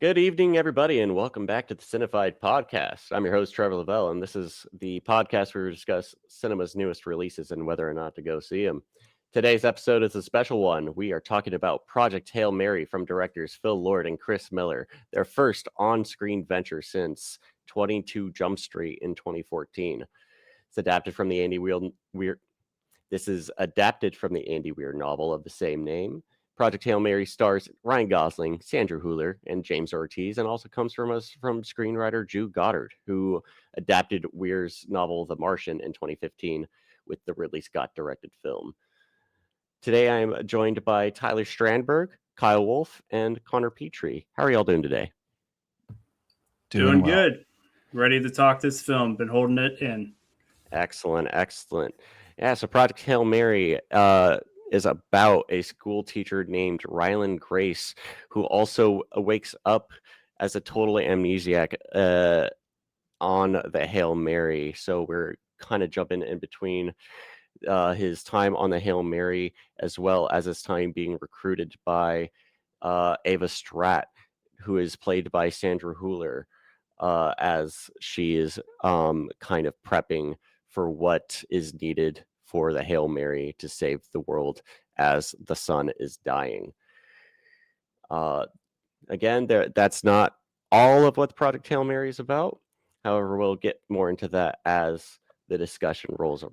Good evening, everybody, and welcome back to the Cinefied Podcast. I'm your host, Trevor Lavelle, and this is the podcast where we discuss cinema's newest releases and whether or not to go see them. Today's episode is a special one. We are talking about Project Hail Mary from directors Phil Lord and Chris Miller, their first on-screen venture since 22 Jump Street in 2014. It's adapted from the Weir. This is adapted from the Andy Weir novel of the same name. Project Hail Mary stars Ryan Gosling, Sandra Hüller, and James Ortiz, and also comes from us from screenwriter Drew Goddard, who adapted Weir's novel The Martian in 2015 with the Ridley Scott directed film. Today I am joined by Tyler Strandberg, Kyle Wolf, and Connor Petrie. How are y'all doing today? Doing good. Ready to talk this film. Been holding it in. Excellent. Yeah, so Project Hail Mary is about a school teacher named Ryland Grace, who also wakes up as a totally amnesiac on the Hail Mary. So we're kind of jumping in between his time on the Hail Mary as well as his time being recruited by Ava Stratt, who is played by Sandra Hüller, as she is kind of prepping for what is needed for the Hail Mary to save the world as the sun is dying. Again, that's not all of what Project Hail Mary is about. However, we'll get more into that as the discussion rolls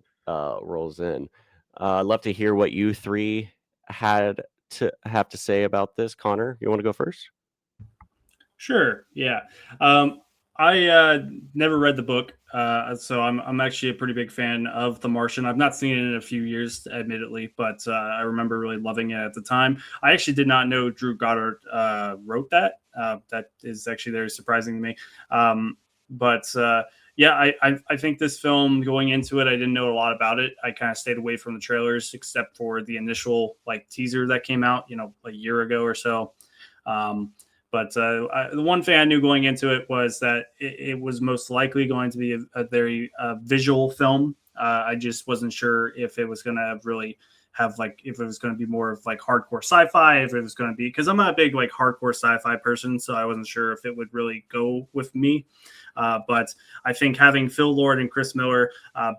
in. I'd love to hear what you three have to say about this. Connor, you want to go first? Sure. Yeah. I never read the book, so I'm actually a pretty big fan of The Martian. I've not seen it in a few years, admittedly, but I remember really loving it at the time. I actually did not know Drew Goddard wrote that. That is actually very surprising to me. Yeah, I think this film, going into it, I didn't know a lot about it. I kind of stayed away from the trailers, except for the initial teaser that came out, a year ago or so. But the one thing I knew going into it was that it was most likely going to be a very visual film. I just wasn't sure if it was going to really have if it was going to be more of hardcore sci-fi, if it was going to be, because I'm not a big hardcore sci-fi person, so I wasn't sure if it would really go with me. But I think having Phil Lord and Chris Miller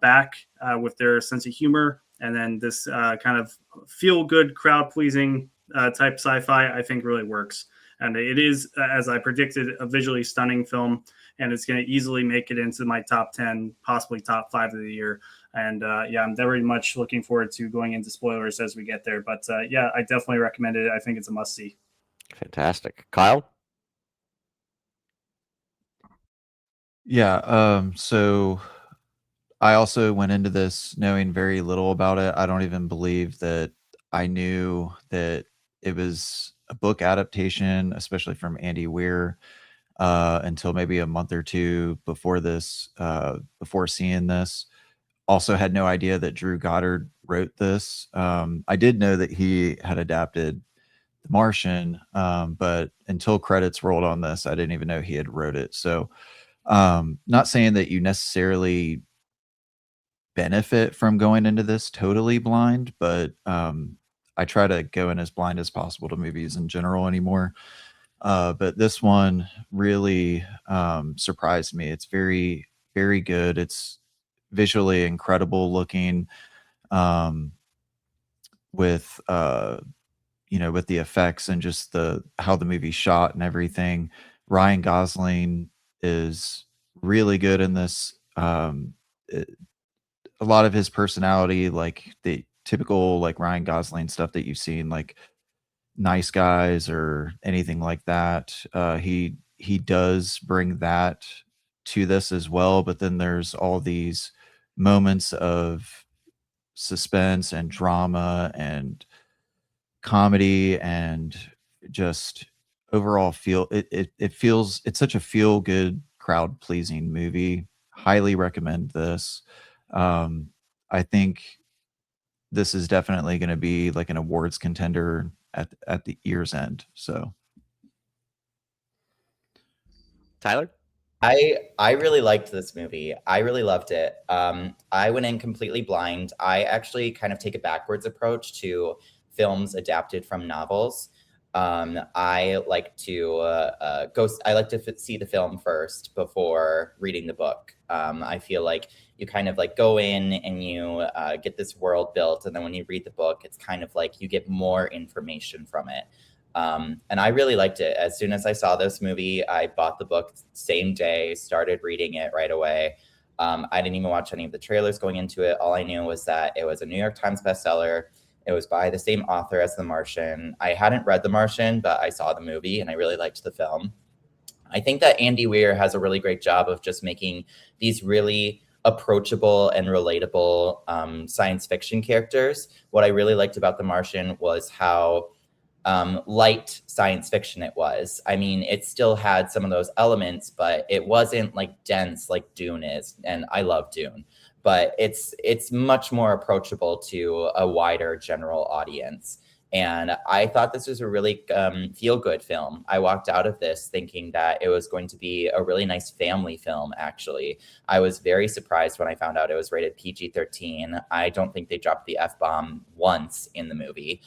back with their sense of humor, and then this kind of feel-good, crowd-pleasing type sci-fi, I think really works. And it is, as I predicted, a visually stunning film, and it's going to easily make it into my top 10, possibly top 5 of the year. And yeah, I'm very much looking forward to going into spoilers as we get there. But yeah, I definitely recommend it. I think it's a must-see. Fantastic. Kyle? Yeah, so I also went into this knowing very little about it. I don't even believe that I knew that it was a book adaptation, especially from Andy Weir, until maybe a month or two before this, before seeing this. Also had no idea that Drew Goddard wrote this. I did know that he had adapted The Martian, but until credits rolled on this, I didn't even know he had wrote it. So not saying that you necessarily benefit from going into this totally blind, but I try to go in as blind as possible to movies in general anymore. But this one really surprised me. It's very, very good. It's visually incredible looking, with with the effects and just how the movie shot and everything. Ryan Gosling is really good in this. A lot of his personality, like the typical Ryan Gosling stuff that you've seen, like Nice Guys or anything like that. He does bring that to this as well, but then there's all these moments of suspense and drama and comedy and just overall it feels, it's such a feel good, crowd pleasing movie. Highly recommend this. I think this is definitely going to be like an awards contender at the year's end. So Tyler? I really liked this movie. I really loved it. I went in completely blind. I actually kind of take a backwards approach to films adapted from novels. I like to see the film first before reading the book. I feel like you kind of like go in and you get this world built, and then when you read the book, it's kind of like you get more information from it. And I really liked it. As soon as I saw this movie, I bought the book same day, started reading it right away. I didn't even watch any of the trailers going into it. All I knew was that it was a New York Times bestseller. It was by the same author as The Martian. I hadn't read The Martian, but I saw the movie and I really liked the film. I think that Andy Weir has a really great job of just making these really approachable and relatable science fiction characters. What I really liked about The Martian was how light science fiction it was. I mean, it still had some of those elements, but it wasn't like dense like Dune is. And I love Dune, but it's much more approachable to a wider general audience. And I thought this was a really feel-good film. I walked out of this thinking that it was going to be a really nice family film, actually. I was very surprised when I found out it was rated PG-13. I don't think they dropped the F-bomb once in the movie.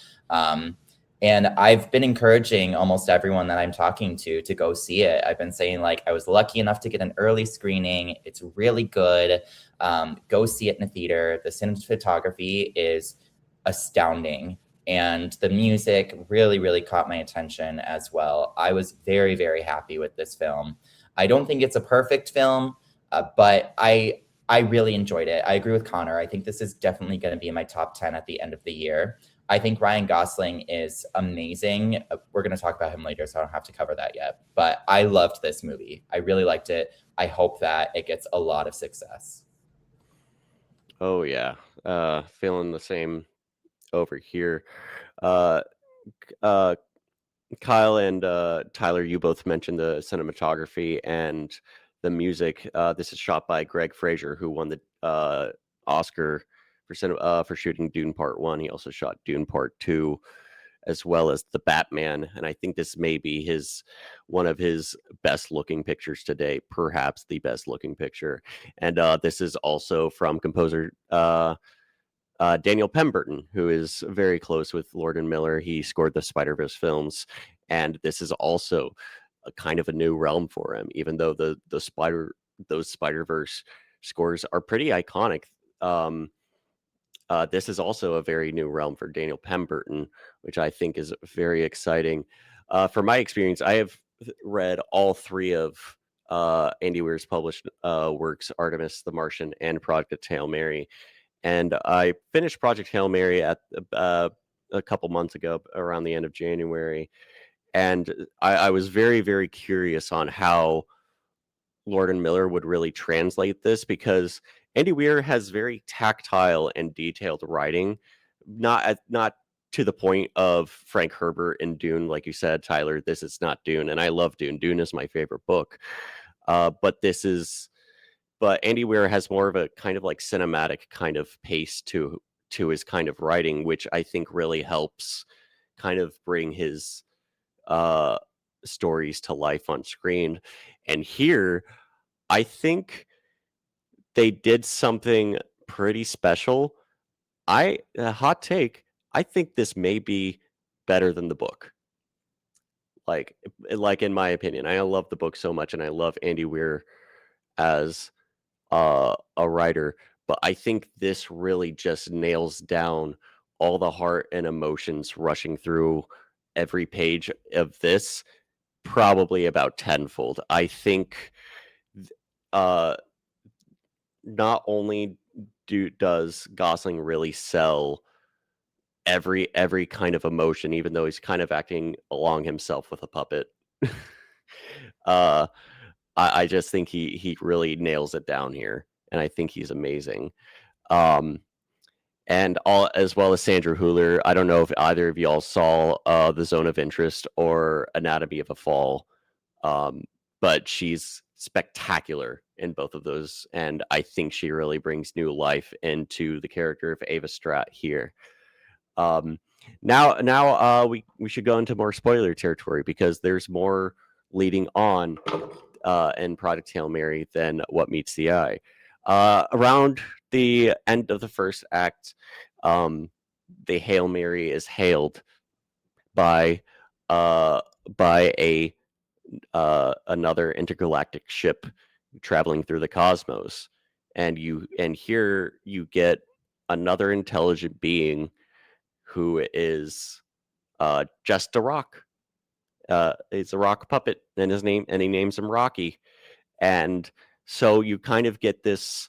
And I've been encouraging almost everyone that I'm talking to go see it. I've been saying, like, I was lucky enough to get an early screening. It's really good. Go see it in the theater. The cinematography is astounding. And the music really, really caught my attention as well. I was very, very happy with this film. I don't think it's a perfect film, but I really enjoyed it. I agree with Connor. I think this is definitely going to be in my top 10 at the end of the year. I think Ryan Gosling is amazing. We're going to talk about him later, so I don't have to cover that yet. But I loved this movie. I really liked it. I hope that it gets a lot of success. Oh, yeah. Feeling the same over here. Kyle and Tyler, you both mentioned the cinematography and the music. This is shot by Greg Fraser, who won the Oscar for shooting Dune Part 1. He also shot Dune Part 2, as well as The Batman. And I think this may be one of his best looking pictures today, perhaps the best looking picture. And this is also from composer Daniel Pemberton, who is very close with Lord and Miller. He scored the Spider-Verse films, and this is also a kind of a new realm for him, even though those Spider-Verse scores are pretty iconic. This is also a very new realm for Daniel Pemberton, which I think is very exciting. From my experience, I have read all three of Andy Weir's published works, Artemis, The Martian, and Project Hail Mary. And I finished Project Hail Mary at a couple months ago, around the end of January. And I was very, very curious on how Lord and Miller would really translate this, because Andy Weir has very tactile and detailed writing, not to the point of Frank Herbert in Dune, like you said, Tyler. This is not Dune, and I love Dune. Dune is my favorite book, but Andy Weir has more of a kind of like cinematic kind of pace to his kind of writing, which I think really helps kind of bring his stories to life on screen. And here, I think they did something pretty special. Hot take, I think this may be better than the book. Like in my opinion, I love the book so much, and I love Andy Weir as a writer, but I think this really just nails down all the heart and emotions rushing through every page of this, probably about tenfold. I think not only does Gosling really sell every kind of emotion, even though he's kind of acting along himself with a puppet. I just think he really nails it down here, and I think he's amazing. And as well as Sandra Hüller. I don't know if either of y'all saw The Zone of Interest or Anatomy of a Fall, but she's spectacular in both of those, and I think she really brings new life into the character of Ava Stratt here. Now we should go into more spoiler territory, because there's more leading on in Project Hail Mary than what meets the eye. Around the end of the first act, the Hail Mary is hailed by by another intergalactic ship traveling through the cosmos, and here you get another intelligent being who is just a rock. It's a rock puppet, and he names him Rocky. And so you kind of get this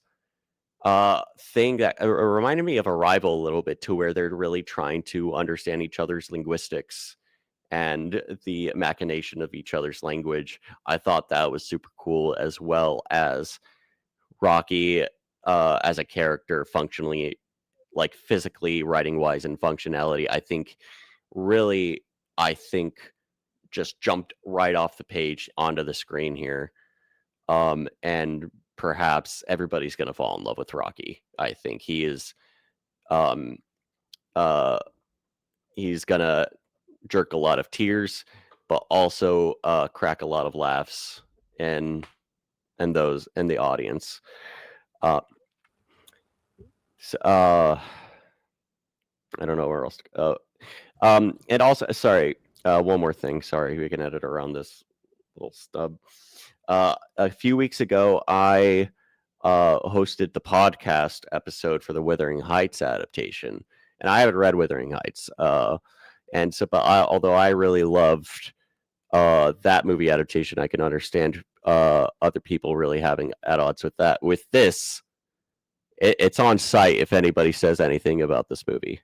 thing that reminded me of Arrival a little bit, to where they're really trying to understand each other's linguistics and the machination of each other's language. I thought that was super cool, as well as Rocky as a character, functionally, like physically, writing wise, and functionality. I think just jumped right off the page onto the screen here. And perhaps everybody's going to fall in love with Rocky. I think he is, he's going to jerk a lot of tears, but also crack a lot of laughs and those in the audience. I don't know where else to go. And also, sorry, one more thing. Sorry, we can edit around this little stub. A few weeks ago, I hosted the podcast episode for the Wuthering Heights adaptation, and I haven't read Wuthering Heights. And so, but although I really loved that movie adaptation, I can understand other people really having at odds with that. With this, it's on site. If anybody says anything about this movie,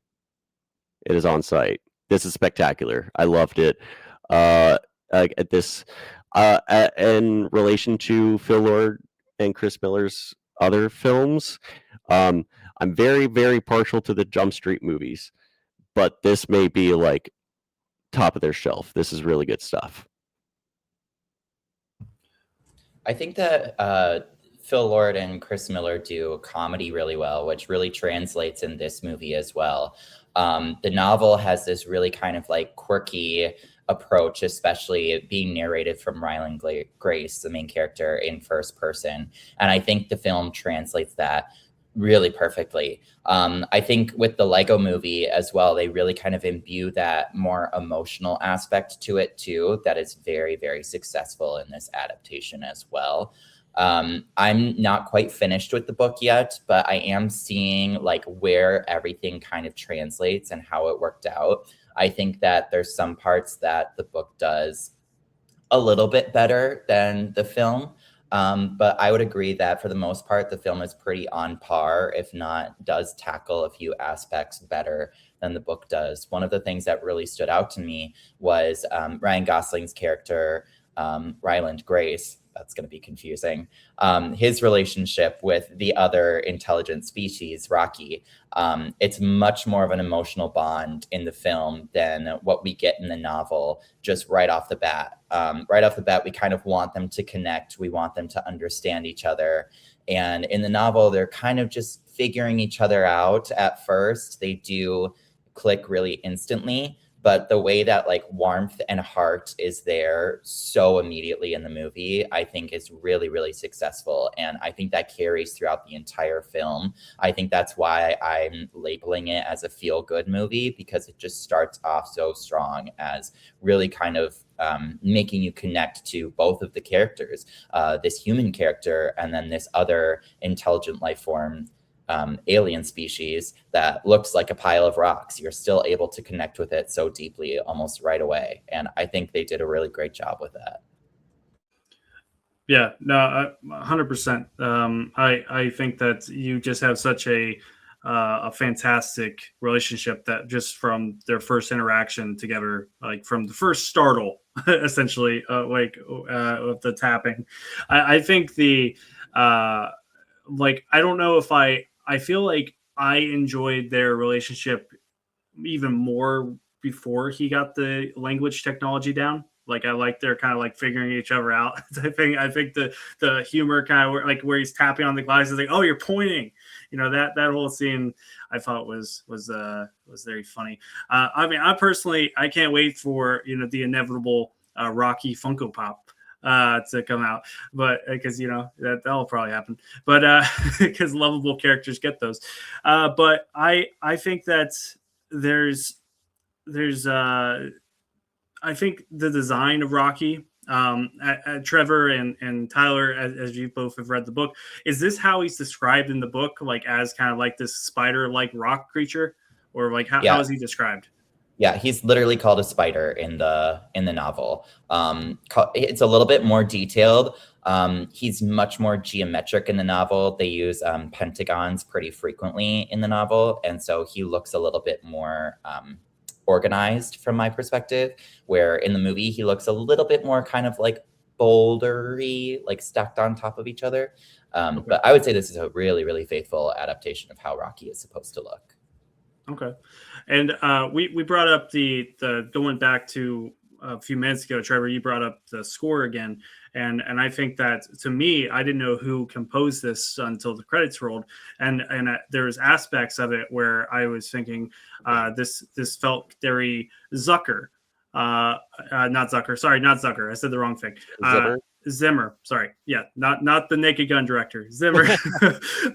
it is on site. This is spectacular. I loved it. In relation to Phil Lord and Chris Miller's other films, I'm very, very partial to the Jump Street movies, but this may be like top of their shelf. This is really good stuff. I think that Phil Lord and Chris Miller do comedy really well, which really translates in this movie as well. The novel has this really kind of like quirky approach, especially being narrated from Ryland Grace, the main character, in first person. And I think the film translates that really perfectly. I think with the Lego movie as well, they really kind of imbue that more emotional aspect to it too, that is very, very successful in this adaptation as well. I'm not quite finished with the book yet, but I am seeing like where everything kind of translates and how it worked out. I think that there's some parts that the book does a little bit better than the film. But I would agree that for the most part, the film is pretty on par, if not does tackle a few aspects better than the book does. One of the things that really stood out to me was Ryan Gosling's character, Ryland Grace. That's going to be confusing. His relationship with the other intelligent species, Rocky. It's much more of an emotional bond in the film than what we get in the novel just right off the bat. Right off the bat, we kind of want them to connect. We want them to understand each other. And in the novel, they're kind of just figuring each other out at first. They do click really instantly. But the way that like warmth and heart is there so immediately in the movie, I think is really, really successful. And I think that carries throughout the entire film. I think that's why I'm labeling it as a feel-good movie, because it just starts off so strong as really kind of making you connect to both of the characters, this human character and then this other intelligent life form, alien species that looks like a pile of rocks. You're still able to connect with it so deeply almost right away. And I think they did a really great job with that. Yeah, no, 100%. I think that you just have such a fantastic relationship that just from their first interaction together, like from the first startle, essentially, with the tapping. I think I don't know if I feel like I enjoyed their relationship even more before he got the language technology down. Like I like their kind of like figuring each other out. I think the humor kind of like where he's tapping on the glasses, like, oh, you're pointing. You know, that whole scene I thought was very funny. I mean, I can't wait for, you know, the inevitable Rocky Funko Pop to come out, but because you know that'll probably happen, but because lovable characters get those, but I think that there's I think the design of Rocky, Trevor and Tyler, as you both have read the book, is this how he's described in the book, like as kind of like this spider-like rock creature, or like how is he described? Yeah, he's literally called a spider in the novel. It's a little bit more detailed. He's much more geometric in the novel. They use pentagons pretty frequently in the novel, and so he looks a little bit more organized from my perspective, where in the movie he looks a little bit more kind of like bouldery, like stacked on top of each other. Okay. But I would say this is a really, really faithful adaptation of how Rocky is supposed to look. Okay. And we brought up the going back to a few minutes ago, Trevor, you brought up the score again. And I think that, to me, I didn't know who composed this until the credits rolled. And there's aspects of it where I was thinking this felt very Zucker. Not Zucker. Sorry, not Zucker. I said the wrong thing. Zimmer. Sorry. Yeah. Not the Naked Gun director. Zimmer.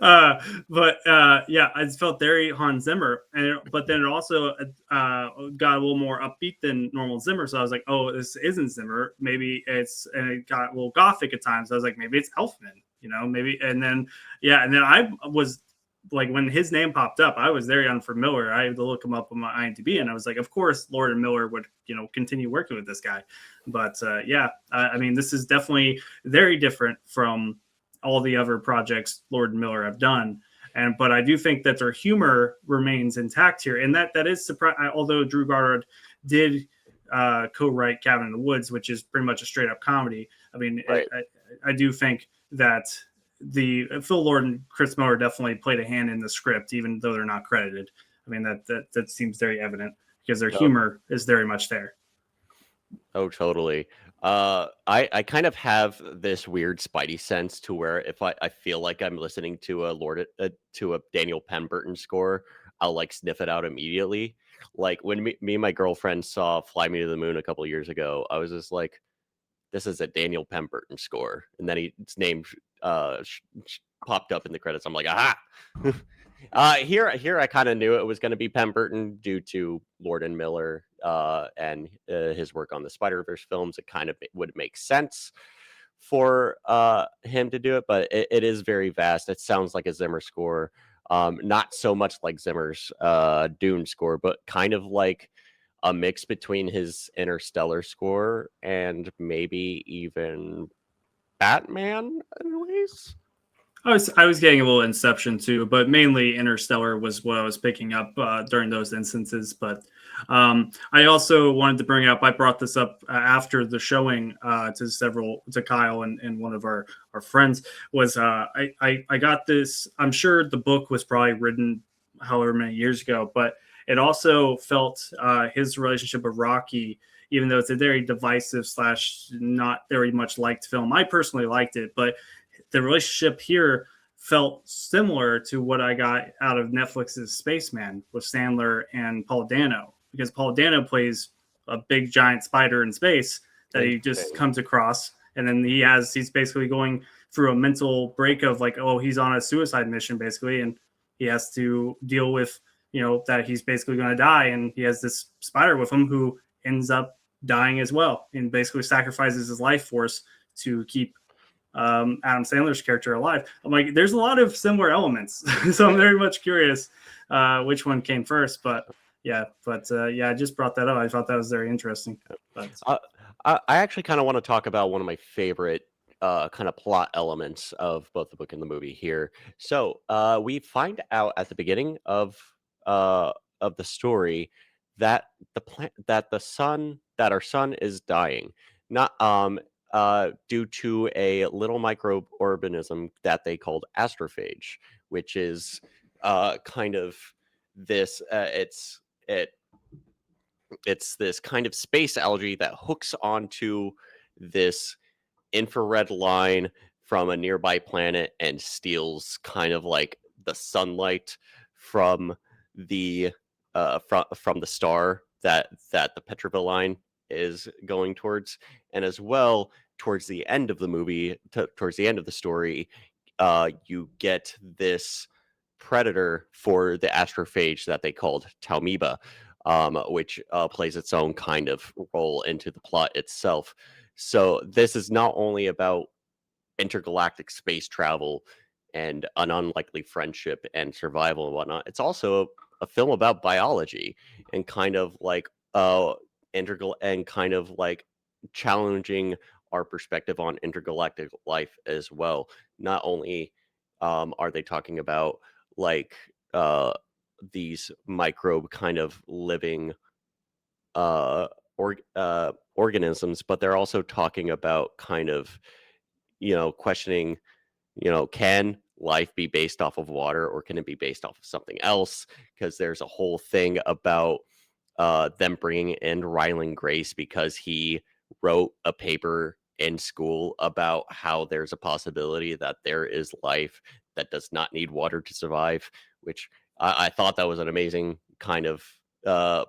But it felt very Hans Zimmer. But then it also got a little more upbeat than normal Zimmer. So I was like, oh, this isn't Zimmer. Maybe and it got a little gothic at times. I was like, maybe it's Elfman, maybe. And then I was like, when his name popped up, I was very unfamiliar. I had to look him up on my IMDb, and I was like, of course, Lord and Miller would, continue working with this guy. But I mean, this is definitely very different from all the other projects Lord and Miller have done. But I do think that their humor remains intact here, and that is surprising. Although Drew Goddard did co-write Cabin in the Woods, which is pretty much a straight up comedy. I mean, right. I do think that the Phil Lord and Chris Miller definitely played a hand in the script, even though they're not credited. I mean, that seems very evident because their humor is very much there. Oh, totally. I kind of have this weird spidey sense to where if I feel like I'm listening to a Daniel Pemberton score, I'll like sniff it out immediately. Like when me and my girlfriend saw Fly Me to the Moon a couple of years ago, I was just like, this is a Daniel Pemberton score. And then his name popped up in the credits. I'm like, aha! Here I kind of knew it was going to be Pemberton due to Lord and Miller and his work on the Spider-Verse films. It kind of would make sense for him to do it, but it is very vast. It sounds like a Zimmer score. Not so much like Zimmer's Dune score, but kind of like a mix between his Interstellar score and maybe even Batman in ways. I was getting a little Inception too, but mainly Interstellar was what I was picking up during those instances. But I also wanted to bring up, I brought this up after the showing to Kyle and one of our friends, was I got this. I'm sure the book was probably written however many years ago, but it also felt his relationship with Rocky, even though it's a very divisive / not very much liked film. I personally liked it, but the relationship here felt similar to what I got out of Netflix's Spaceman with Sandler and Paul Dano, because Paul Dano plays a big giant spider in space that he just comes across. And then he's basically going through a mental break of like, oh, he's on a suicide mission basically. And he has to deal with, that he's basically going to die. And he has this spider with him who ends up dying as well and basically sacrifices his life force to keep Adam Sandler's character alive. I'm like, there's a lot of similar elements. So I'm very much curious which one came first. But I just brought that up. I thought that was very interesting. But I actually kind of want to talk about one of my favorite kind of plot elements of both the book and the movie here. So we find out at the beginning of the story that our son is dying, not due to a little microorganism that they called astrophage, which is kind of this. It's this kind of space algae that hooks onto this infrared line from a nearby planet and steals kind of like the sunlight from the from the star that the Petroville line is going towards. And as well, towards the end of the movie, towards the end of the story, you get this predator for the astrophage that they called Talmiba. which plays its own kind of role into the plot itself. So this is not only about intergalactic space travel and an unlikely friendship and survival and whatnot. It's also a film about biology and kind of like integral and kind of like challenging our perspective on intergalactic life as well. Not only are they talking about like these microbe kind of living organisms, but they're also talking about kind of questioning, can life be based off of water or can it be based off of something else? Because there's a whole thing about them bringing in Ryland Grace because he wrote a paper in school about how there's a possibility that there is life that does not need water to survive, which I thought that was an amazing kind of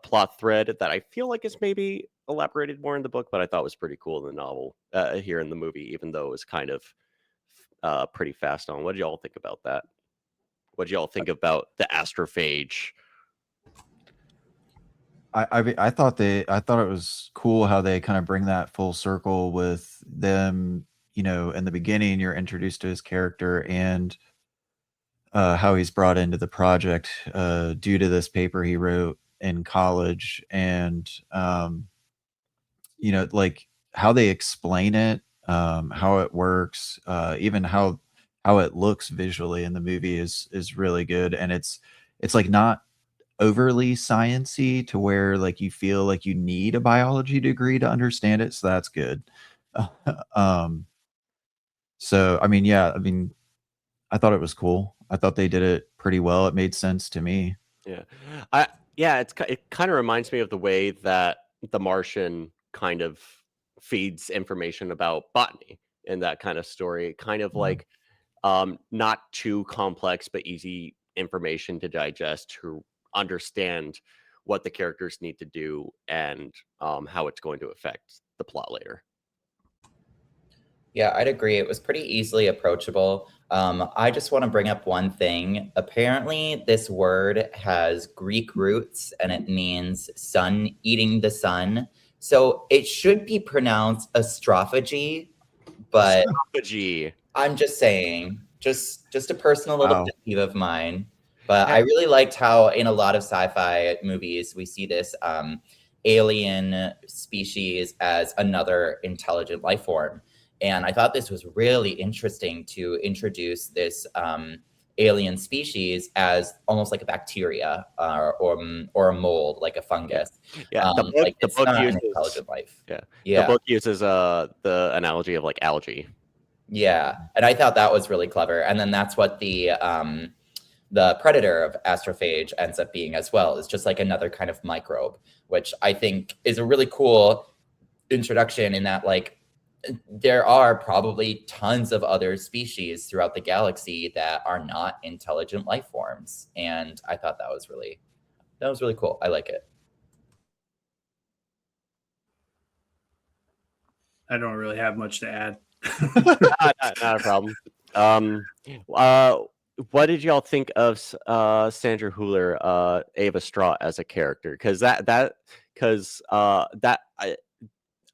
plot thread that I feel like is maybe elaborated more in the book, but I thought was pretty cool in the novel here in the movie, even though it was kind of pretty fast on. What did y'all think about that? What did y'all think about the astrophage? I thought it was cool how they kind of bring that full circle with them. In the beginning, you're introduced to his character and how he's brought into the project due to this paper he wrote in college, and like how they explain it, how it works, even how it looks visually in the movie is really good, and it's like not overly sciencey to where like you feel like you need a biology degree to understand it, so that's good. So I mean, yeah, I thought it was cool. I thought they did it pretty well. It made sense to me. Yeah, it kind of reminds me of the way that The Martian kind of feeds information about botany in that kind of story. Kind of like not too complex, but easy information to digest, to understand what the characters need to do and how it's going to affect the plot later. Yeah, I'd agree. It was pretty easily approachable. I just want to bring up one thing. Apparently, this word has Greek roots and it means sun, eating the sun. So it should be pronounced astrophagy, but Astrophagy. I'm just saying, just a personal little Wow. pet peeve of mine. But I really liked how in a lot of sci-fi movies we see this alien species as another intelligent life form. And I thought this was really interesting to introduce this alien species as almost like a bacteria or a mold, like a fungus. Yeah, Like it's not an intelligent life. Yeah, the book uses the analogy of like algae. Yeah, and I thought that was really clever. And then that's what the predator of astrophage ends up being as well. It's just like another kind of microbe, which I think is a really cool introduction in that like there are probably tons of other species throughout the galaxy that are not intelligent life forms. And I thought that was really cool. I like it. I don't really have much to add. Not a problem. What did y'all think of Sandra Hüller, Ava Straw as a character? Because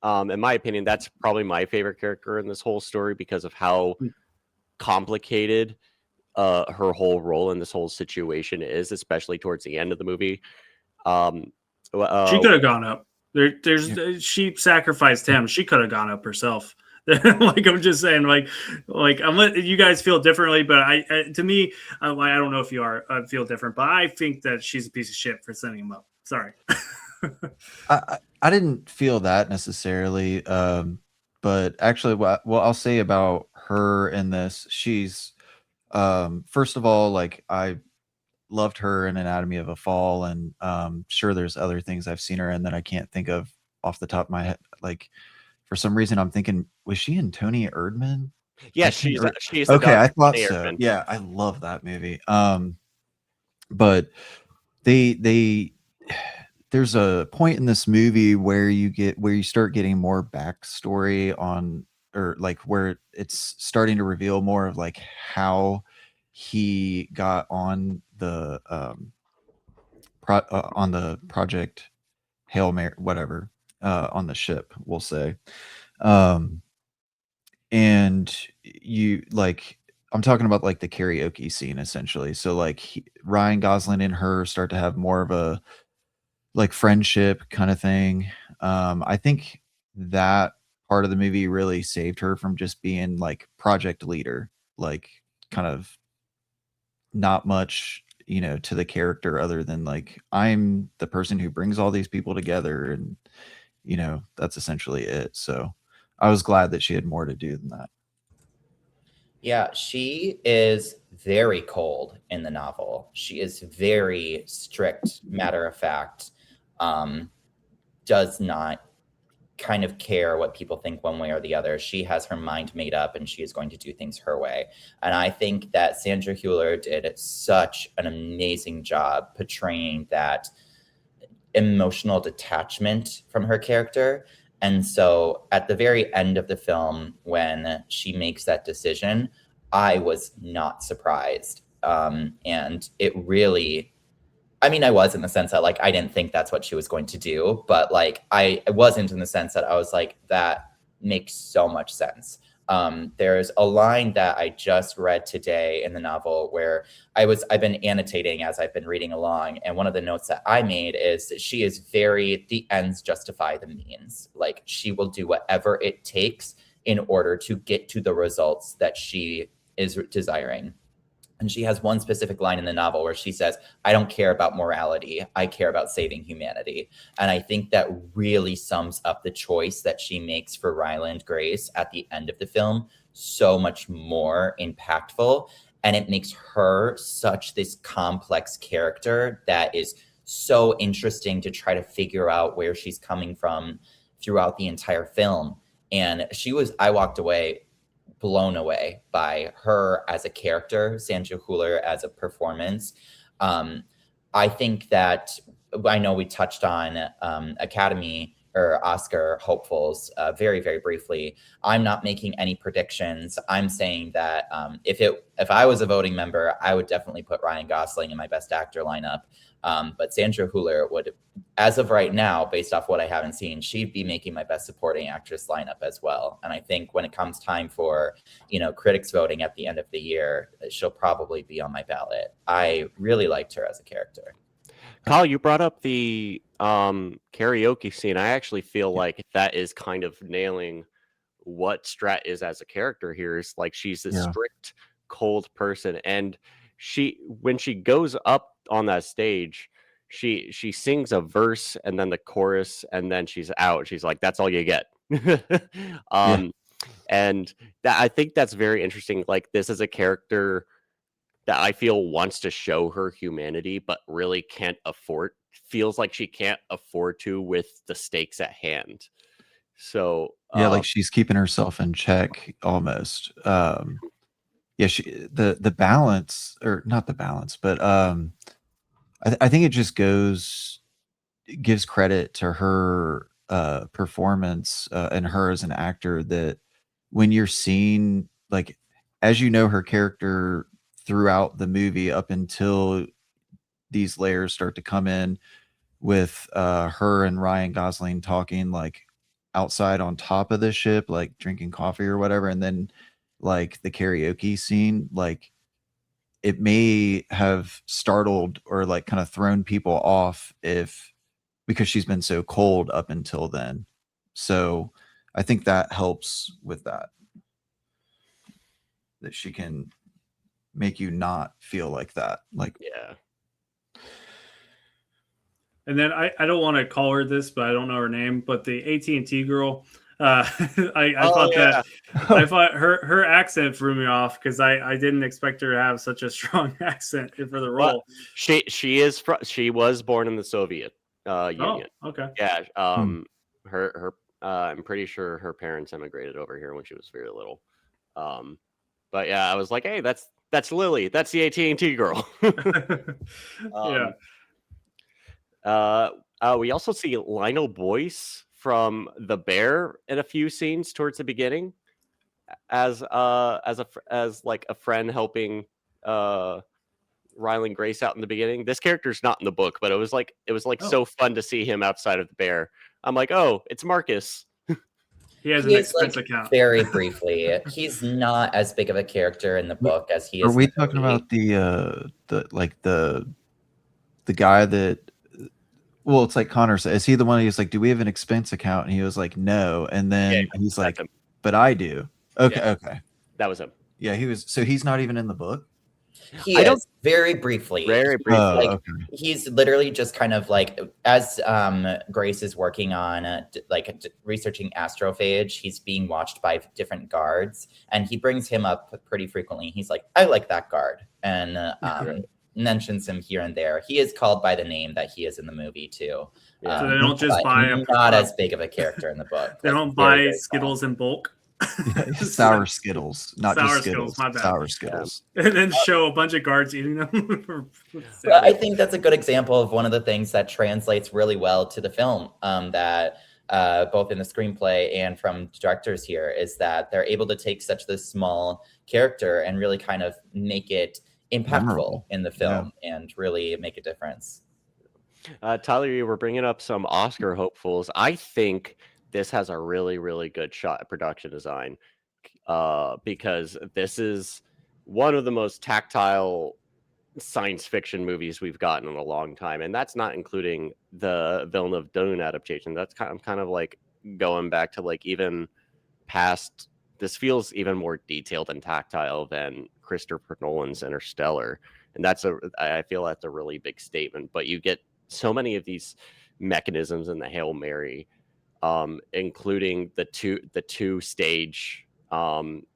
in my opinion, that's probably my favorite character in this whole story because of how complicated her whole role in this whole situation is, especially towards the end of the movie. She could have gone up. She sacrificed him. She could have gone up herself. Like I'm just saying, like I'm letting you guys feel differently, but to me, I don't know if you feel different, but I think that she's a piece of shit for sending him up. Sorry. I didn't feel that necessarily, but actually, what I'll say about her in this, she's first of all, like I loved her in Anatomy of a Fall, and sure, there's other things I've seen her in that I can't think of off the top of my head. Like for some reason, I'm thinking, was she in Tony Erdmann? Yeah, she's okay. I thought Tony so. Erdmann. Yeah, I love that movie. But they there's a point in this movie where you start getting more backstory on, or like where it's starting to reveal more of like how he got on the on the Project Hail Mary, whatever, on the ship, we'll say. And you like, I'm talking about like the karaoke scene essentially. So like Ryan Gosling and her start to have more of a like friendship kind of thing. I think that part of the movie really saved her from just being like project leader, like kind of not much, to the character other than like, I'm the person who brings all these people together, and that's essentially it. So I was glad that she had more to do than that. Yeah, she is very cold in the novel. She is very strict, matter of fact, does not kind of care what people think one way or the other. She has her mind made up and she is going to do things her way. And I think that Sandra Hüller did such an amazing job portraying that emotional detachment from her character. And so at the very end of the film, when she makes that decision, I was not surprised. And it really, I mean, I was in the sense that like, I didn't think that's what she was going to do, but like, I wasn't in the sense that I was like, that makes so much sense. There's a line that I just read today in the novel where I've been annotating as I've been reading along. And one of the notes that I made is that she is the ends justify the means. Like she will do whatever it takes in order to get to the results that she is desiring. And she has one specific line in the novel where she says, I don't care about morality. I care about saving humanity. And I think that really sums up the choice that she makes for Ryland Grace at the end of the film so much more impactful. And it makes her such this complex character that is so interesting to try to figure out where she's coming from throughout the entire film. And I walked away blown away by her as a character, Sandra Hüller as a performance. I think that, I know we touched on Academy or Oscar hopefuls very, very briefly. I'm not making any predictions. I'm saying that if I was a voting member, I would definitely put Ryan Gosling in my Best Actor lineup. But Sandra Hüller would, as of right now, based off what I haven't seen, she'd be making my Best Supporting Actress lineup as well. And I think when it comes time for, critics voting at the end of the year, she'll probably be on my ballot. I really liked her as a character. Kyle, you brought up the karaoke scene. I actually feel like that is kind of nailing what Strat is as a character here. Is like she's a strict, cold person, and when she goes up on that stage, she sings a verse and then the chorus, and then she's out. She's like, "That's all you get." And I think that's very interesting. Like, this is a character that I feel wants to show her humanity, but really feels like she can't afford to with the stakes at hand. So like she's keeping herself in check almost. The balance, or not the balance, but I think it just gives credit to her performance and her as an actor, that when you're seeing, like, as her character throughout the movie up until these layers start to come in with her and Ryan Gosling talking like outside on top of the ship, like drinking coffee or whatever, and then like the karaoke scene, like it may have startled or like kind of thrown people off because she's been so cold up until then. So I think that helps with that she can make you not feel like that. Like, yeah. And then I don't want to call her this, but I don't know her name, but the AT&T girl, I thought her accent threw me off because I didn't expect her to have such a strong accent for the role. But she was born in the Soviet Union. Oh, okay. Yeah. Her I'm pretty sure her parents immigrated over here when she was very little. But yeah, I was like, hey, that's Lily. That's the AT&T girl. We also see Lionel Boyce from The Bear in a few scenes towards the beginning, as like a friend helping Ryland Grace out in the beginning. This character's not in the book, but it was like so fun to see him outside of the bear. I'm like, oh, it's Marcus. He has He an is, expense like, account. very briefly. He's not as big of a character in the book as he is. Are we in the talking movie. about the guy that? Well, it's like Connor said. Is he the one who's like, "Do we have an expense account?" And he was like, "No." And then he's like, him. "But I do." Okay, Yeah. okay. That was him. Yeah, he was. So he's not even in the book. He is very briefly. Very briefly. Like, Okay. he's literally just kind of like, as Grace is working on researching astrophage, he's being watched by different guards, and he brings him up pretty frequently. He's like, I like that guard, and mentions him here and there. He is called by the name that he is in the movie too. Yeah. So they don't just but buy not as big of a character in the book. They don't buy Skittles in bulk. Sour Skittles, not Sour just Skittles, Skittles. my bad. Sour Skittles. And then show a bunch of guards eating them. But I think that's a good example of one of the things that translates really well to the film, that both in the screenplay and from directors here, is that they're able to take such this small character and really kind of make it impactful Memorable. in the film and really make a difference. Tyler, you were bringing up some Oscar hopefuls. I think this has a really, really good shot at production design, because this is one of the most tactile science fiction movies we've gotten in a long time, and that's not including the Villeneuve Dune adaptation. That's kind of like going back to like even past. This feels even more detailed and tactile than Christopher Nolan's Interstellar, and I feel that's a really big statement. But you get so many of these mechanisms in the Hail Mary, including the two stage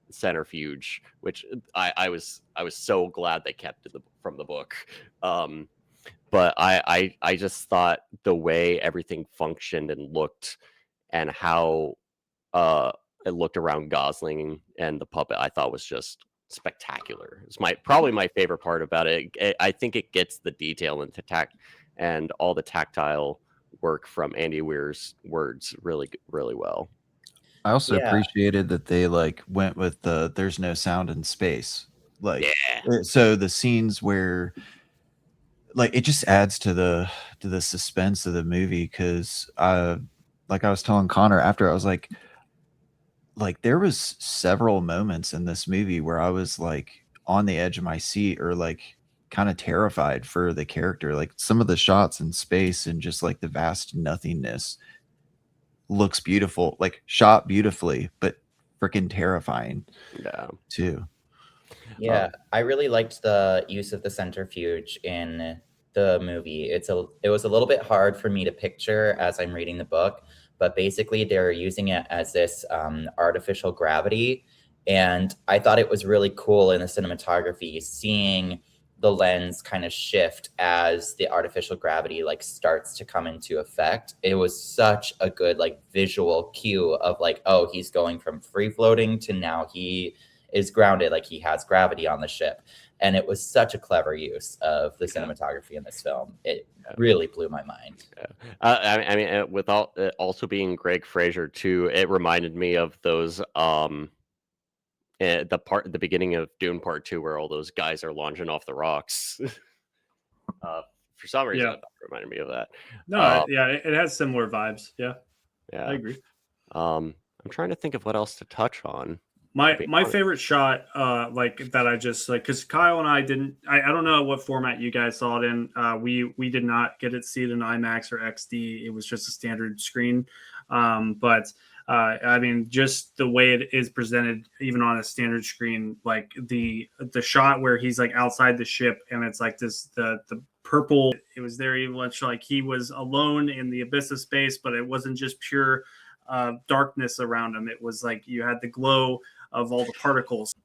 centrifuge, which I was so glad they kept from the book. But I just thought the way everything functioned and looked, and how it looked around Gosling and the puppet, I thought was just spectacular. It's probably my favorite part about it. I think it gets the detail and all the tactile work from Andy Weir's words really, really well. I also appreciated that they like went with there's no sound in space. Like, so the scenes where like it just adds to the suspense of the movie, because like I was telling Connor after, I was like there was several moments in this movie where I was like on the edge of my seat, or like kind of terrified for the character. Like some of the shots in space and just like the vast nothingness looks beautiful, like shot beautifully, but freaking terrifying too. I really liked the use of the centrifuge in the movie. It was a little bit hard for me to picture as I'm reading the book, but basically they're using it as this artificial gravity, and I thought it was really cool in the cinematography, seeing the lens kind of shift as the artificial gravity like starts to come into effect. It was such a good like visual cue of like, oh, he's going from free floating to now he is grounded, like he has gravity on the ship. And it was such a clever use of the cinematography in this film. It really blew my mind. I mean, with it also being Greg Fraser too, it reminded me of those the beginning of Dune Part 2, where all those guys are launching off the rocks. For some reason, it reminded me of that. No, it has similar vibes. Yeah, I agree. I'm trying to think of what else to touch on. My favorite shot, like that I just like, because Kyle and I didn't. I don't know what format you guys saw it in. We did not get it see it in IMAX or XD. It was just a standard screen. But I mean, just the way it is presented, even on a standard screen, like the shot where he's like outside the ship, and it's like this the purple. It was very much like he was alone in the abyss of space, but it wasn't just pure darkness around him. It was like you had the glow of all the particles.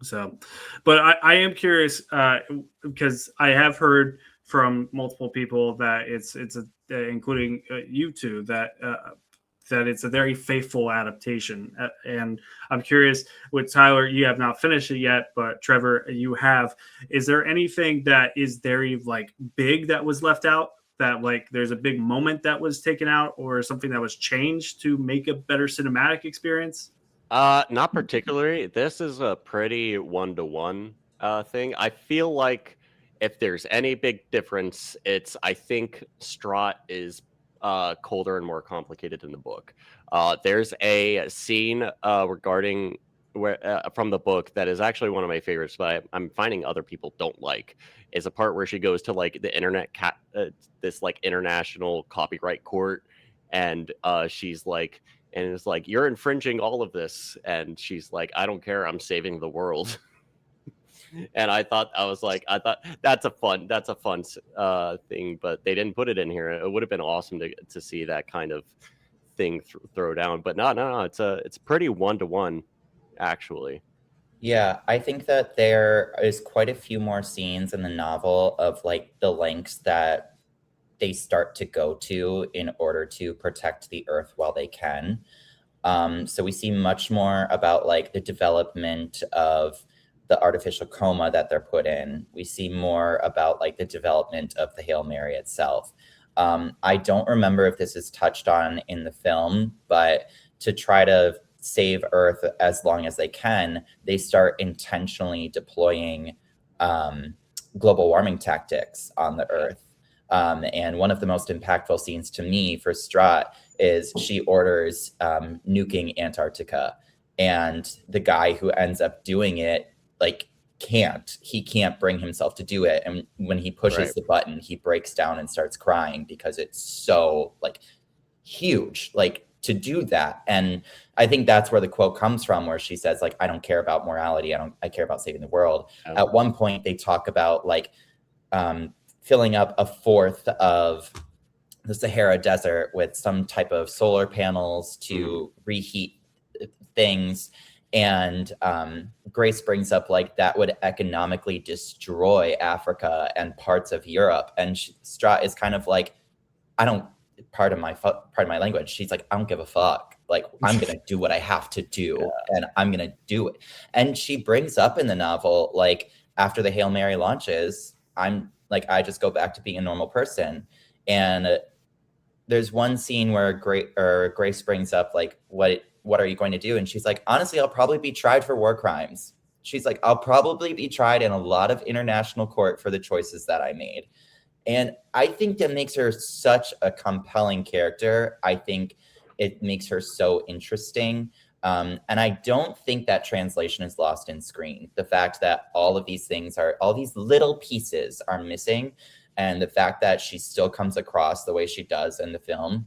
So, but I am curious because I have heard from multiple people that it's including you two, that it's a very faithful adaptation. And I'm curious with Tyler, you have not finished it yet, but Trevor, you have. Is there anything that is very like big that was left out, that like there's a big moment that was taken out, or something that was changed to make a better cinematic experience? Not particularly. This is a pretty one-to-one thing. I feel like if there's any big difference, it's I think Strahd is colder and more complicated in the book. There's a scene regarding from the book that is actually one of my favorites, but I'm finding other people don't like. Is a part where she goes to like the internet this like international copyright court, and she's like, and it's like, you're infringing all of this, and she's like, I don't care, I'm saving the world. And I thought that's a fun thing, but they didn't put it in here. It would have been awesome to see that kind of thing throw down, but no, it's pretty 1-to-1 actually. Yeah, I think that there is quite a few more scenes in the novel of like the lengths that they start to go to in order to protect the earth while they can. So we see much more about like the development of the artificial coma that they're put in. We see more about like the development of the Hail Mary itself. I don't remember if this is touched on in the film, but to try to save Earth as long as they can, they start intentionally deploying global warming tactics on the Earth. And one of the most impactful scenes to me for Strahd is she orders nuking Antarctica, and the guy who ends up doing it like he can't bring himself to do it, and when he pushes the button, he breaks down and starts crying because it's so like huge, like to do that. And I think that's where the quote comes from, where she says like, I don't care about morality, I care about saving the world. At one point they talk about like filling up a fourth of the Sahara Desert with some type of solar panels to reheat things. And Grace brings up like that would economically destroy Africa and parts of Europe. And Strahd is kind of like, I don't, pardon my language. She's like, I don't give a fuck. Like, I'm going to do what I have to do, and I'm going to do it. And she brings up in the novel, like after the Hail Mary launches, I'm like, I just go back to being a normal person. And there's one scene where Grace brings up like, what are you going to do? And she's like, honestly, I'll probably be tried for war crimes. She's like, I'll probably be tried in a lot of international court for the choices that I made. And I think that makes her such a compelling character. I think it makes her so interesting. And I don't think that translation is lost in screen. The fact that all these little pieces are missing, and the fact that she still comes across the way she does in the film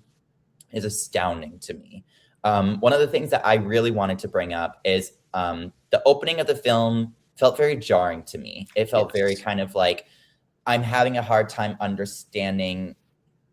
is astounding to me. One of the things that I really wanted to bring up is the opening of the film felt very jarring to me. It felt very kind of like, I'm having a hard time understanding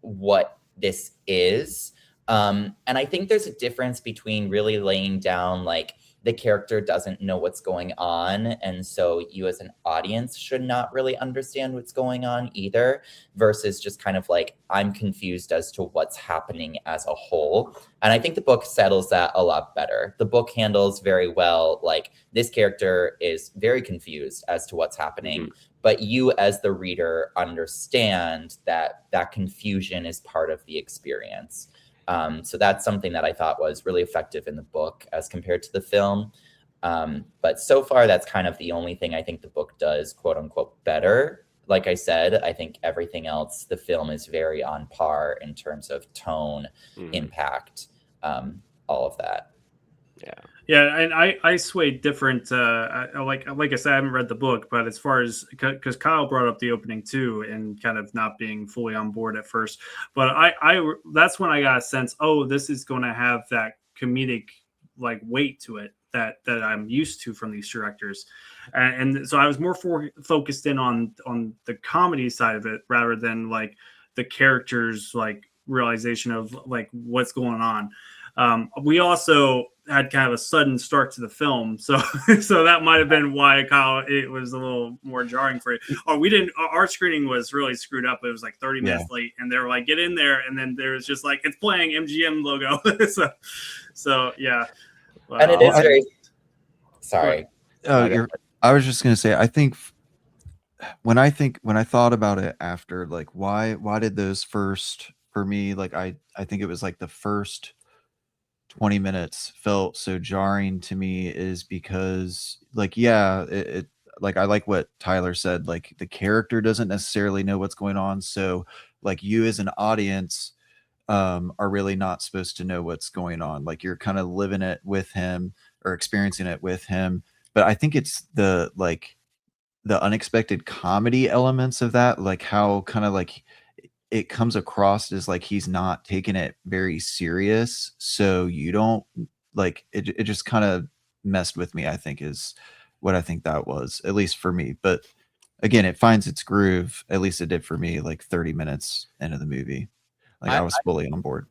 what this is. And I think there's a difference between really laying down like the character doesn't know what's going on, and so you as an audience should not really understand what's going on either, versus just kind of like, I'm confused as to what's happening as a whole. And I think the book settles that a lot better. The book handles very well, like this character is very confused as to what's happening, but you as the reader understand that that confusion is part of the experience. So that's something that I thought was really effective in the book as compared to the film. But so far, that's kind of the only thing I think the book does, quote unquote, better. Like I said, I think everything else, the film is very on par in terms of tone, impact, all of that. Yeah, and I swayed different. Like I said, I haven't read the book, but as far as, because Kyle brought up the opening too, and kind of not being fully on board at first, but I that's when I got a sense, oh, this is going to have that comedic like weight to it that I'm used to from these directors, and so I was more focused in on the comedy side of it rather than like the characters like realization of like what's going on. We also had kind of a sudden start to the film, so that might have been why it was a little more jarring for you. Our screening was really screwed up. It was like 30 minutes late, and they were like, get in there, and then there was just like, it's playing MGM logo. so yeah. And it is very sorry. I was just gonna say, I think when I thought about it after, like, why did those first, for me, like I think it was like the first 20 minutes felt so jarring to me, is because like, like I like what Tyler said, like the character doesn't necessarily know what's going on, so like you as an audience are really not supposed to know what's going on. Like you're kind of living it with him or experiencing it with him. But I think it's the unexpected comedy elements of that, like how kind of like it comes across as like he's not taking it very serious. So you don't like it. It just kind of messed with me, I think, is what I think that was, at least for me. But again, it finds its groove. At least it did for me, like 30 minutes into the movie. Like I was fully on board.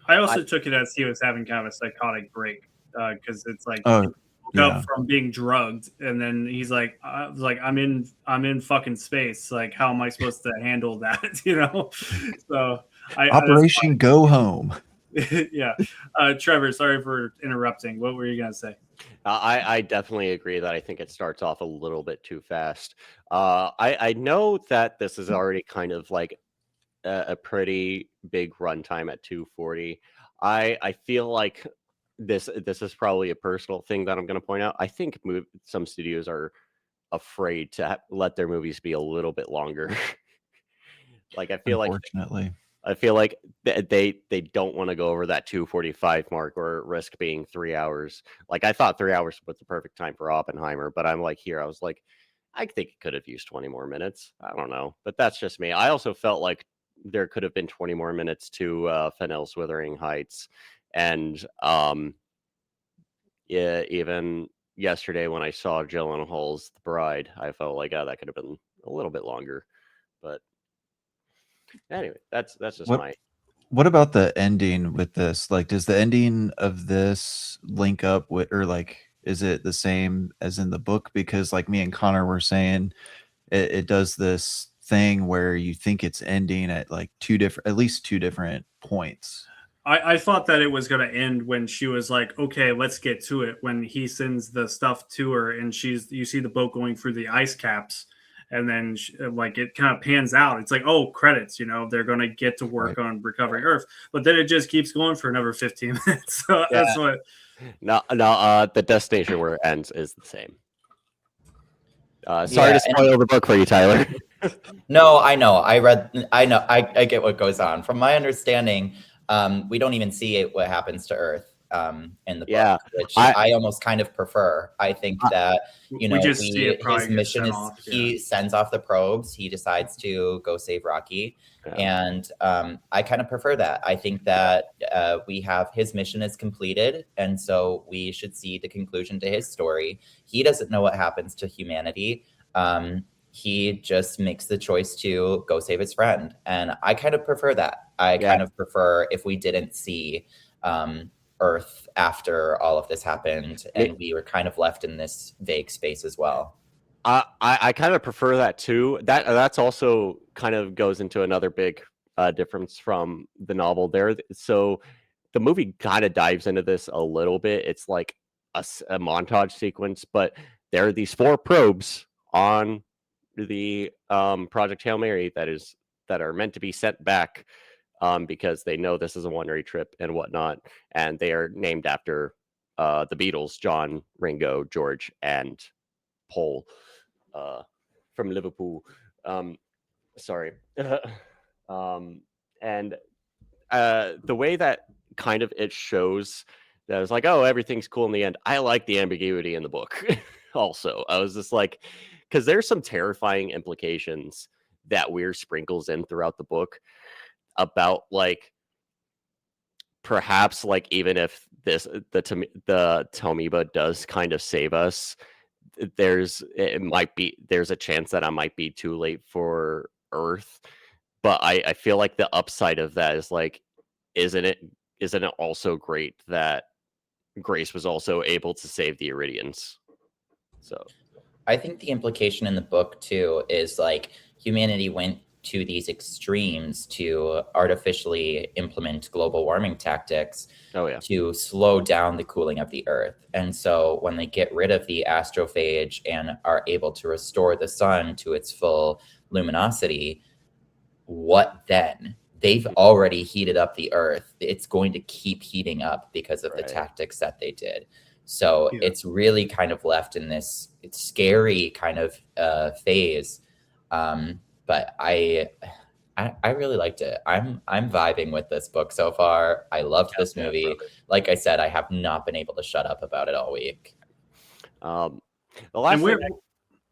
I also took it as he was having kind of a psychotic break because it's like Oh, he woke up from being drugged, and then he's like, I'm in fucking space. Like, how am I supposed to handle that? You know? So Operation Go Home. Yeah. Trevor, sorry for interrupting. What were you gonna say? I definitely agree that I think it starts off a little bit too fast. I know that this is already kind of like a pretty big runtime at 240. I feel like this is probably a personal thing that I'm going to point out. I think some studios are afraid to let their movies be a little bit longer. Like I feel like they don't want to go over that 245 mark or risk being 3 hours. Like I thought 3 hours was the perfect time for Oppenheimer, but I'm like here I was like I think it could have used 20 more minutes. I don't know, but that's just me. I also felt like there could have been 20 more minutes to Fennell's Wuthering Heights. And yeah, even yesterday when I saw Gyllenhaal's The Bride, I felt like, oh, that could have been a little bit longer. But anyway, that's just my... What about the ending with this? Like, does the ending of this link up with, or like, is it the same as in the book? Because like me and Connor were saying, it does this thing where you think it's ending at like at least two different points. I thought that it was going to end when she was like, okay, let's get to it. When he sends the stuff to her and you see the boat going through the ice caps, and then like it kind of pans out. It's like, oh, credits, you know, they're going to get to work on recovering Earth. But then it just keeps going for another 15 minutes. So that's what. No, the destination where it ends is the same. Sorry to spoil the book for you, Tyler. No, I know. I get what goes on. From my understanding, we don't even see what happens to Earth in the book, which I almost kind of prefer. I think that, you know, his mission is he sends off the probes. He decides to go save Rocky. And I kind of prefer that. I think that we have his mission is completed. And so we should see the conclusion to his story. He doesn't know what happens to humanity. He just makes the choice to go save his friend. And I kind of prefer that. I kind of prefer if we didn't see Earth after all of this happened and we were kind of left in this vague space as well. I kind of prefer that too. That's also kind of goes into another big difference from the novel there. So the movie kind of dives into this a little bit. It's like a montage sequence, but there are these 4 probes on the Project Hail Mary that are meant to be sent back because they know this is a one-way trip and whatnot, and they are named after the Beatles, John, Ringo, George, and Paul from Liverpool. Sorry. And the way that kind of it shows that it's like, oh, everything's cool in the end. I like the ambiguity in the book. Also, I was just like, because there's some terrifying implications that Weir sprinkles in throughout the book about like perhaps like even if the Tomiba does kind of save us, there's a chance that I might be too late for Earth. But I feel like the upside of that is like, isn't it also great that Grace was also able to save the Iridians? So I think the implication in the book too is like humanity went to these extremes to artificially implement global warming tactics to slow down the cooling of the Earth. And so when they get rid of the astrophage and are able to restore the sun to its full luminosity, what then? They've already heated up the Earth. It's going to keep heating up because of the tactics that they did. So Yeah. it's really kind of left in this scary kind of phase. But I really liked it. I'm vibing with this book so far. I loved this movie. Like I said, I have not been able to shut up about it all week. The last And thing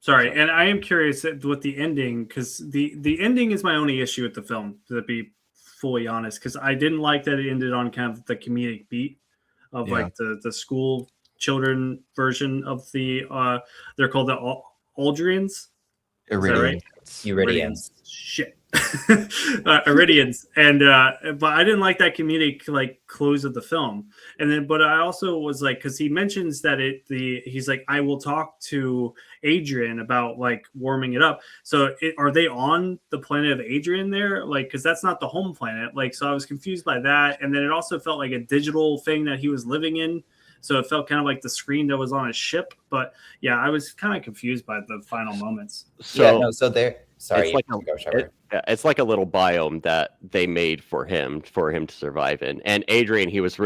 sorry, and I am curious with the ending, because the ending is my only issue with the film, to be fully honest, because I didn't like that it ended on kind of the comedic beat of like the school children version of the they're called the Aldrians. Iridian. Iridians. Shit. Iridians. And but I didn't like that comedic like close of the film. And then but I also was like, because he mentions that he's like, I will talk to Adrian about like warming it up. So are they on the planet of Adrian there? Like, because that's not the home planet. Like, so I was confused by that. And then it also felt like a digital thing that he was living in. So it felt kind of like the screen that was on a ship. But yeah, I was kind of confused by the final moments. So there. Sorry, it's like it's like a little biome that they made for him to survive in. And Adrian, he was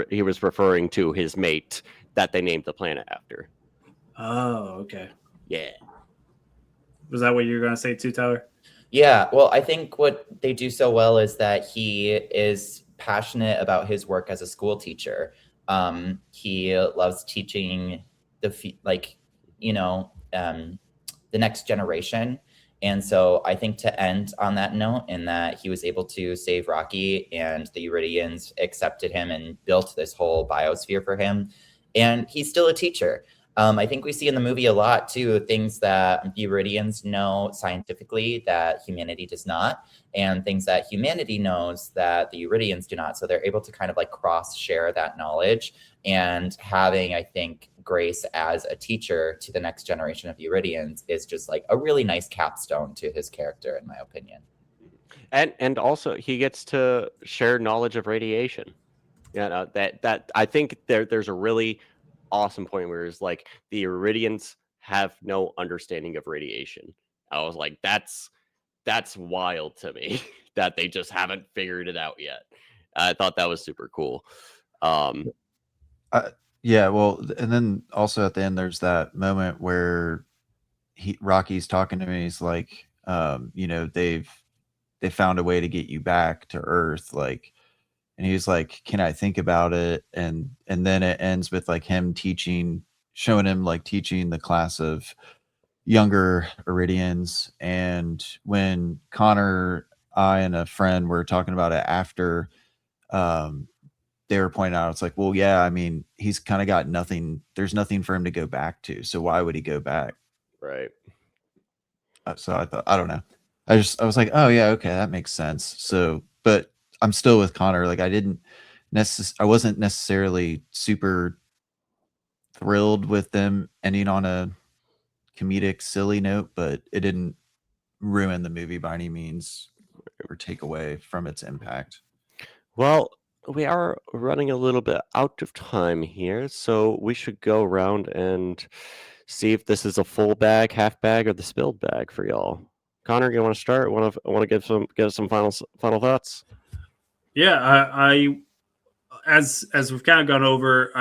referring to his mate that they named the planet after. Oh, okay. Yeah. Was that what you were going to say too, Tyler? Yeah. Well, I think what they do so well is that he is passionate about his work as a school teacher. He loves teaching the next generation. And so I think to end on that note, in that he was able to save Rocky and the Iridians accepted him and built this whole biosphere for him. And he's still a teacher. I think we see in the movie a lot too, things that the Iridians know scientifically that humanity does not, and things that humanity knows that the Iridians do not. So they're able to kind of like cross share that knowledge, and having, I think, Grace as a teacher to the next generation of Iridians is just like a really nice capstone to his character, in my opinion. And also he gets to share knowledge of radiation. That I think there's a really awesome point where it's like the Iridians have no understanding of radiation. I was like, that's wild to me that they just haven't figured it out yet. I thought that was super cool. Yeah, well, and then also at the end, there's that moment where Rocky's talking to me. He's like, they found a way to get you back to Earth, like, and he's like, can I think about it? And then it ends with like him showing him like teaching the class of younger Iridians. And when Connor, I, and a friend were talking about it after, they were pointing out, it's like, well, yeah, I mean, he's kind of got nothing. There's nothing for him to go back to. So why would he go back? Right. So I thought, I don't know. I was like, oh yeah, okay, that makes sense. So, but I'm still with Connor. Like I wasn't necessarily super thrilled with them ending on a comedic, silly note, but it didn't ruin the movie by any means or take away from its impact. Well, we are running a little bit out of time here, so we should go around and see if this is a full bag, half bag, or the spilled bag for y'all. Connor, you want to start? Want to give some final thoughts? Yeah, I as we've kind of gone over,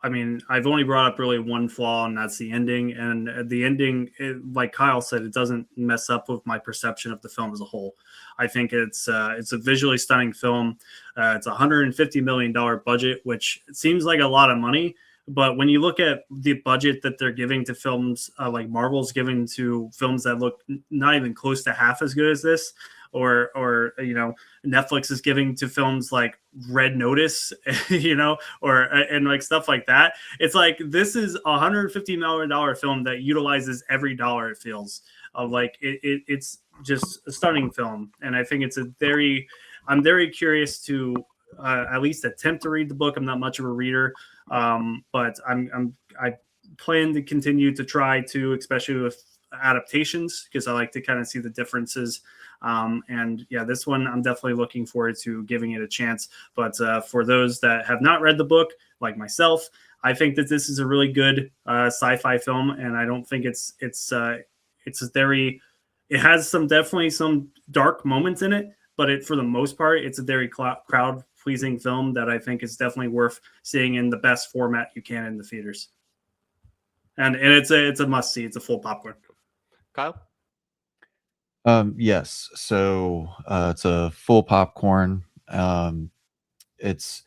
I mean, I've only brought up really one flaw, and that's the ending. And the ending, like Kyle said, it doesn't mess up with my perception of the film as a whole. I think it's a visually stunning film. It's a $150 million budget, which seems like a lot of money. But when you look at the budget that they're giving to films like Marvel's giving to films that look not even close to half as good as this, or Netflix is giving to films like Red Notice, and like stuff like that. It's like, this is a $150 million film that utilizes every dollar, it feels. It's just a stunning film. And I think I'm very curious to at least attempt to read the book. I'm not much of a reader, but I plan to continue to try to, especially with adaptations, because I like to kind of see the differences. And yeah, this one I'm definitely looking forward to giving it a chance. But for those that have not read the book, like myself, I think that this is a really good sci-fi film, and I don't think it has definitely some dark moments in it, but for the most part, it's a very crowd pleasing film that I think is definitely worth seeing in the best format you can in the theaters. And it's a must see. It's a full popcorn. Kyle? Yes. So it's a full popcorn. It's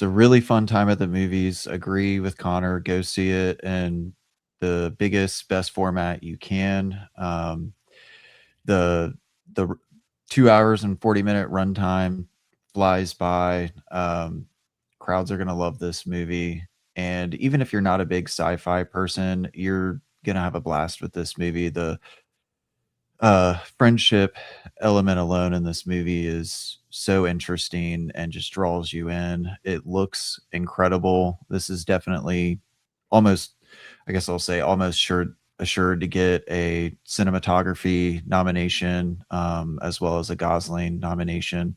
a really fun time at the movies. Agree with Connor. Go see it in the biggest, best format you can. The 2 hours and 40-minute runtime flies by. Crowds are gonna love this movie, and even if you're not a big sci-fi person, you're gonna have a blast with this movie. The friendship element alone in this movie is so interesting and just draws you in. It looks incredible. This is definitely almost, I guess I'll say almost assured to get a cinematography nomination, as well as a Gosling nomination.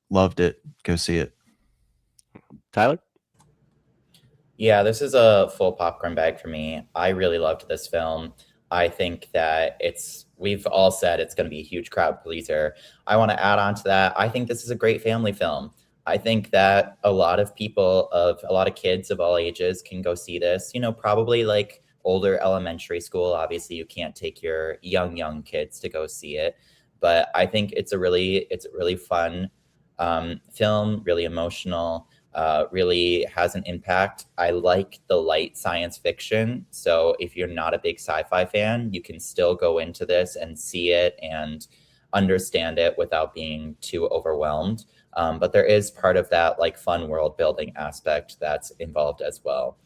Loved it. Go see it. Tyler? Yeah, this is a full popcorn bag for me. I really loved this film. I think that we've all said it's going to be a huge crowd pleaser. I want to add on to that. I think this is a great family film. I think that a lot of kids of all ages can go see this, probably like older elementary school. Obviously you can't take your young kids to go see it, but I think it's a really fun film, really emotional, really has an impact. I like the light science fiction. So if you're not a big sci-fi fan, you can still go into this and see it and understand it without being too overwhelmed. But there is part of that like fun world building aspect that's involved as well.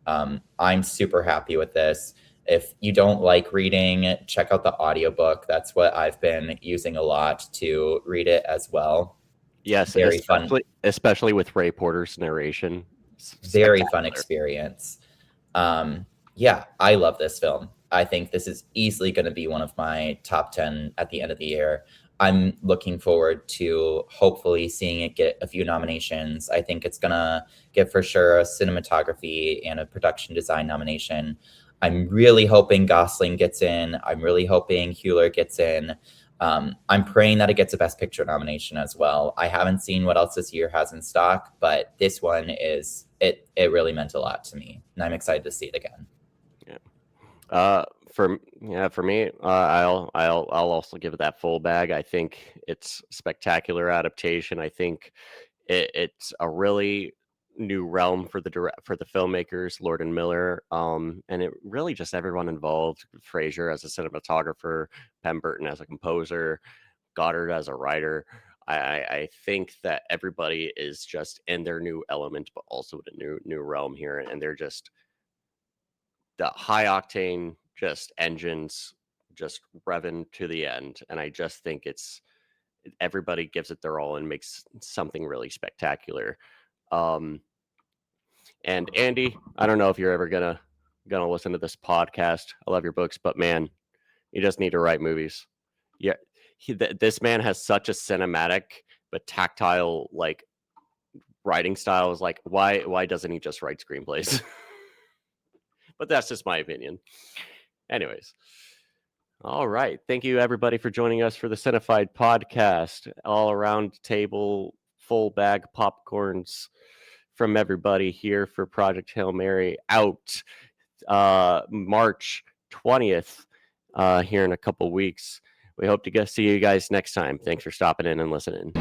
I'm super happy with this. If you don't like reading, check out the audiobook. That's what I've been using a lot to read it as well. Yes, very especially with Ray Porter's narration. Very fun experience. Yeah, I love this film. I think this is easily going to be one of my top 10 at the end of the year. I'm looking forward to hopefully seeing it get a few nominations. I think it's going to get for sure a cinematography and a production design nomination. I'm really hoping Gosling gets in. I'm really hoping Hewler gets in. I'm praying that it gets a Best Picture nomination as well. I haven't seen what else this year has in stock, but this one it really meant a lot to me, and I'm excited to see it again. Yeah. For me, I'll also give it that full bag. I think it's spectacular adaptation. I think it's a really new realm for the filmmakers, Lord and Miller, and it really just everyone involved. Fraser as a cinematographer, Pemberton as a composer, Goddard as a writer. I think that everybody is just in their new element, but also in a new realm here, and they're just the high octane just engines just revving to the end, and I just think everybody gives it their all and makes something really spectacular. And Andy, I don't know if you're ever gonna listen to this podcast. I love your books, but man, you just need to write movies. Yeah, this man has such a cinematic but tactile like writing style. Is like why doesn't he just write screenplays? But that's just my opinion. Anyways, all right. Thank you everybody for joining us for the Cinefied Podcast. All around table, full bag popcorns from everybody here for Project Hail Mary out March 20th here in a couple weeks. We hope to see you guys next time. Thanks for stopping in and listening.